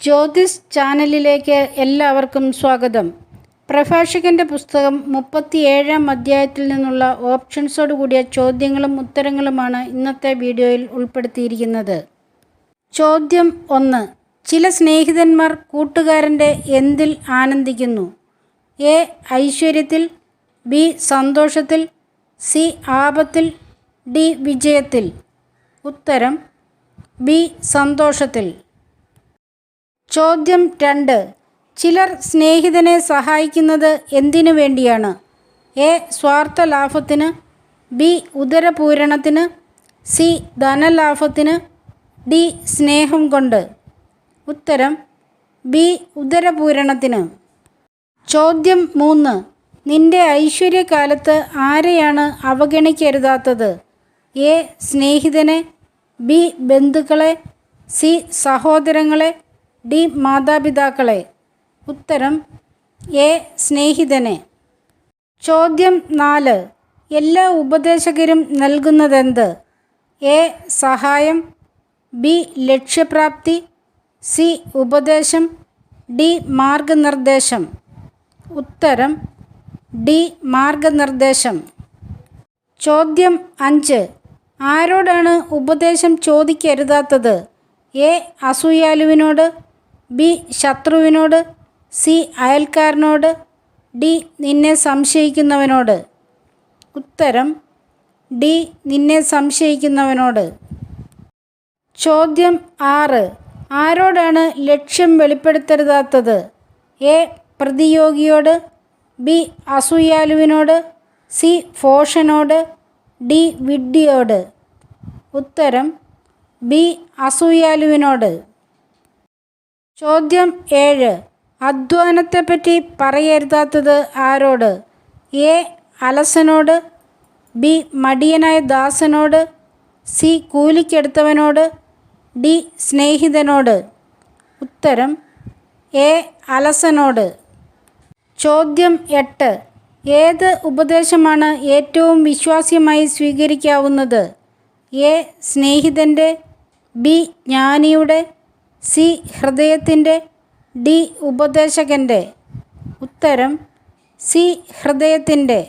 ജ്യോതിസ് ചാനലിലേക്ക് എല്ലാവർക്കും സ്വാഗതം. പ്രഭാഷകൻ്റെ പുസ്തകം 37-ാം അധ്യായത്തിൽ നിന്നുള്ള ഓപ്ഷൻസോട് കൂടിയ ചോദ്യങ്ങളും ഉത്തരങ്ങളുമാണ് ഇന്നത്തെ വീഡിയോയിൽ ഉൾപ്പെടുത്തിയിരിക്കുന്നത്. ചോദ്യം 1. ചില സ്നേഹിതന്മാർ കൂട്ടുകാരൻ്റെ എന്തിൽ ആനന്ദിക്കുന്നു? എ. ഐശ്വര്യത്തിൽ, ബി. സന്തോഷത്തിൽ, സി. ആപത്തിൽ, ഡി. വിജയത്തിൽ. ഉത്തരം ബി. സന്തോഷത്തിൽ. ചോദ്യം 2. ചിലർ സ്നേഹിതനെ സഹായിക്കുന്നത് എന്തിനു വേണ്ടിയാണ്? എ. സ്വാർത്ഥ ലാഭത്തിന്, ബി. ഉദരപൂരണത്തിന്, സി. ധനലാഭത്തിന്, ഡി. സ്നേഹം കൊണ്ട്. ഉത്തരം ബി. ഉദരപൂരണത്തിന്. ചോദ്യം 3. നിന്റെ ഐശ്വര്യകാലത്ത് ആരെയാണ് അവഗണിക്കരുതാത്തത്? എ. സ്നേഹിതനെ, ബി. ബന്ധുക്കളെ, സി. സഹോദരങ്ങളെ, ഡി. മാതാപിതാക്കളെ. ഉത്തരം എ. സ്നേഹിതനെ. ചോദ്യം 4. എല്ലാ ഉപദേശകരും നൽകുന്നതെന്ത്? എ. സഹായം, ബി. ലക്ഷ്യപ്രാപ്തി, സി. ഉപദേശം, ഡി. മാർഗനിർദ്ദേശം. ഉത്തരം ഡി. മാർഗനിർദ്ദേശം. ചോദ്യം 5. ആരോടാണ് ഉപദേശം ചോദിക്കരുതാത്തത്? എ. അസൂയാലുവിനോട്, ബി. ശത്രുവിനോട്, സി. അയൽക്കാരനോട്, ഡി. നിന്നെ സംശയിക്കുന്നവനോട്. ഉത്തരം ഡി. നിന്നെ സംശയിക്കുന്നവനോട്. ചോദ്യം 6. ആരോടാണ് ലക്ഷ്യം വെളിപ്പെടുത്തരുതാത്തത്? എ. പ്രതിയോഗിയോട്, ബി. അസൂയാലുവിനോട്, സി. ഭോഷനോട്, ഡി. വിഡ്ഢിയോട്. ഉത്തരം ബി. അസൂയാലുവിനോട്. ചോദ്യം 7. അധ്വാനത്തെപ്പറ്റി പറയരുതാത്തത് ആരോട്? എ. അലസനോട്, ബി. മടിയനായ ദാസനോട്, സി. കൂലിക്കെടുത്തവനോട്, ഡി. സ്നേഹിതനോട്. ഉത്തരം എ. അലസനോട്. ചോദ്യം 8. ഏത് ഉപദേശമാണ് ഏറ്റവും വിശ്വാസ്യമായി സ്വീകരിക്കാവുന്നത്? എ. സ്നേഹിതൻ്റെ, ബി. ജ്ഞാനിയുടെ, സി. ഹൃദയത്തിൻ്റെ, ഡി. ഉപദേശകൻ്റെ. ഉത്തരം സി. ഹൃദയത്തിൻ്റെ.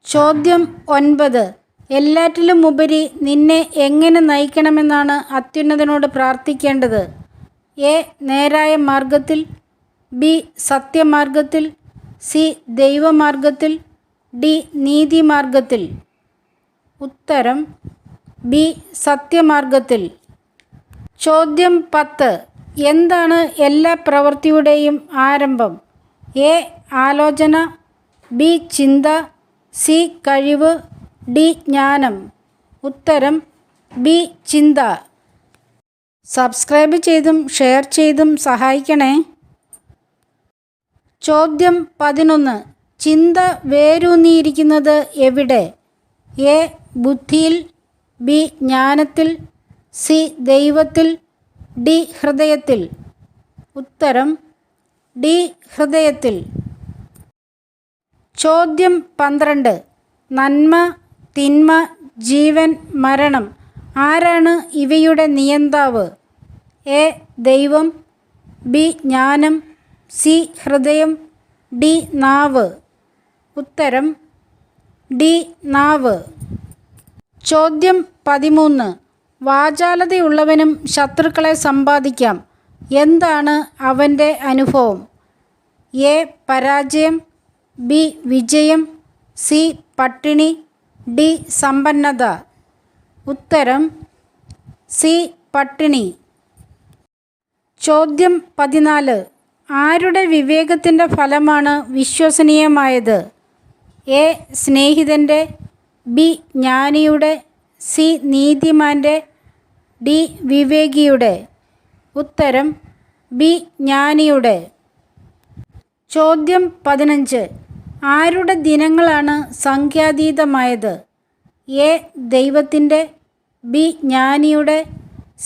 ചോദ്യം 9. എല്ലാറ്റിലുമുപരി നിന്നെ എങ്ങനെ നയിക്കണമെന്നാണ് അത്യുന്നതനോട് പ്രാർത്ഥിക്കേണ്ടത്? എ. നേരായ മാർഗത്തിൽ, ബി. സത്യമാർഗത്തിൽ, സി. ദൈവമാർഗത്തിൽ, ഡി. നീതിമാർഗത്തിൽ. ഉത്തരം ബി. സത്യമാർഗത്തിൽ. ചോദ്യം 10. എന്താണ് എല്ലാ പ്രവൃത്തിയുടെയും ആരംഭം? എ. ആലോചന, ബി. ചിന്ത, സി. കഴിവ്, ഡി. ജ്ഞാനം. ഉത്തരം ബി. ചിന്ത. സബ്സ്ക്രൈബ് ചെയ്തും ഷെയർ ചെയ്തും സഹായിക്കണേ. ചോദ്യം 11. ചിന്ത വേരൂന്നിയിരിക്കുന്നത് എവിടെ? എ. ബുദ്ധിയിൽ, ബി. ജ്ഞാനത്തിൽ, സി. ദൈവത്തിൽ, ഡി. ഹൃദയത്തിൽ. ഉത്തരം ഡി. ഹൃദയത്തിൽ. ചോദ്യം 12. നന്മ, തിന്മ, ജീവൻ, മരണം ആരാണ് ഇവയുടെ നിയന്താവ്? എ. ദൈവം, ബി. ജ്ഞാനം, സി. ഹൃദയം, ഡി. നാവ്. ഉത്തരം ഡി. നാവ്. ചോദ്യം 13. വാചാലതയുള്ളവനും ശത്രുക്കളെ സമ്പാദിക്കാം. എന്താണ് അവൻ്റെ അനുഭവം? എ. പരാജയം, ബി. വിജയം, സി. പട്ടിണി, ഡി. സമ്പന്നത. ഉത്തരം സി. പട്ടിണി. ചോദ്യം 14. ആരുടെ വിവേകത്തിൻ്റെ ഫലമാണ് വിശ്വസനീയമായത്? എ. സ്നേഹിതൻ്റെ, ബി. ജ്ഞാനിയുടെ, സി. നീതിമാൻ്റെ, ഡി. വിവേകിയുടെ. ഉത്തരം ബി. ജ്ഞാനിയുടെ. ചോദ്യം 15. ആരുടെ ദിനങ്ങളാണ് സംഖ്യാതീതമായത്? എ. ദൈവത്തിൻ്റെ, ബി. ജ്ഞാനിയുടെ,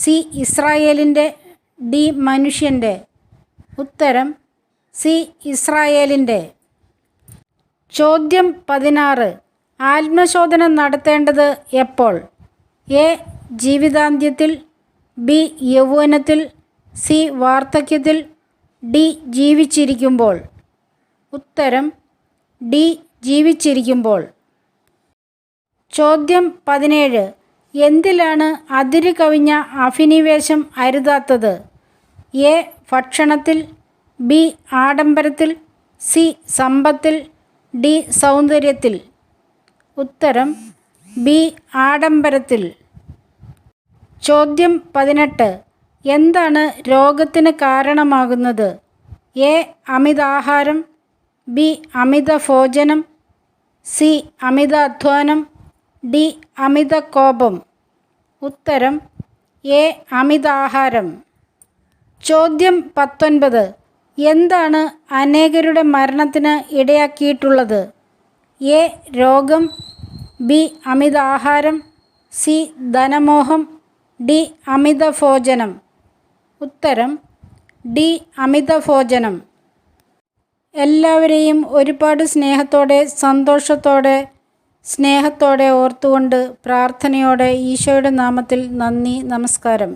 സി. ഇസ്രായേലിൻ്റെ, ഡി. മനുഷ്യൻ്റെ. ഉത്തരം സി. ഇസ്രായേലിൻ്റെ. ചോദ്യം 16. ആത്മശോധന നടത്തേണ്ടത് എപ്പോൾ? എ. ജീവിതാന്ത്യത്തിൽ, ബി. യൗവനത്തിൽ, സി വാർദ്ധക്യത്തിൽ, ഡി ജീവിച്ചിരിക്കുമ്പോൾ? ഉത്തരം ഡി ജീവിച്ചിരിക്കുമ്പോൾ. ചോദ്യം 17. എന്തിലാണ് അതിര് കവിഞ്ഞ അഭിനിവേശം അരുതാത്തത്? എ ഭക്ഷണത്തിൽ, ബി ആഡംബരത്തിൽ, സി സമ്പത്തിൽ, ഡി സൗന്ദര്യത്തിൽ? ഉത്തരം ബി ആഡംബരത്തിൽ. ചോദ്യം 18. എന്താണ് രോഗത്തിന് കാരണമാകുന്നത്? എ അമിതാഹാരം, ബി അമിതഭോജനം, സി അമിതാധ്വാനം, ഡി അമിതകോപം? ഉത്തരം എ അമിതാഹാരം. ചോദ്യം 19. എന്താണ് അനേകരുടെ മരണത്തിന് ഇടയാക്കിയിട്ടുള്ളത്? എ രോഗം, ബി അമിതാഹാരം, സി ധനമോഹം, ഡി അമിതഭോജനം? ഉത്തരം ഡി അമിതഭോജനം. എല്ലാവരെയും ഒരുപാട് സ്നേഹത്തോടെ, സന്തോഷത്തോടെ, സ്നേഹത്തോടെ ഓർത്തുകൊണ്ട് പ്രാർത്ഥനയോടെ ഈശോയുടെ നാമത്തിൽ നന്ദി, നമസ്കാരം.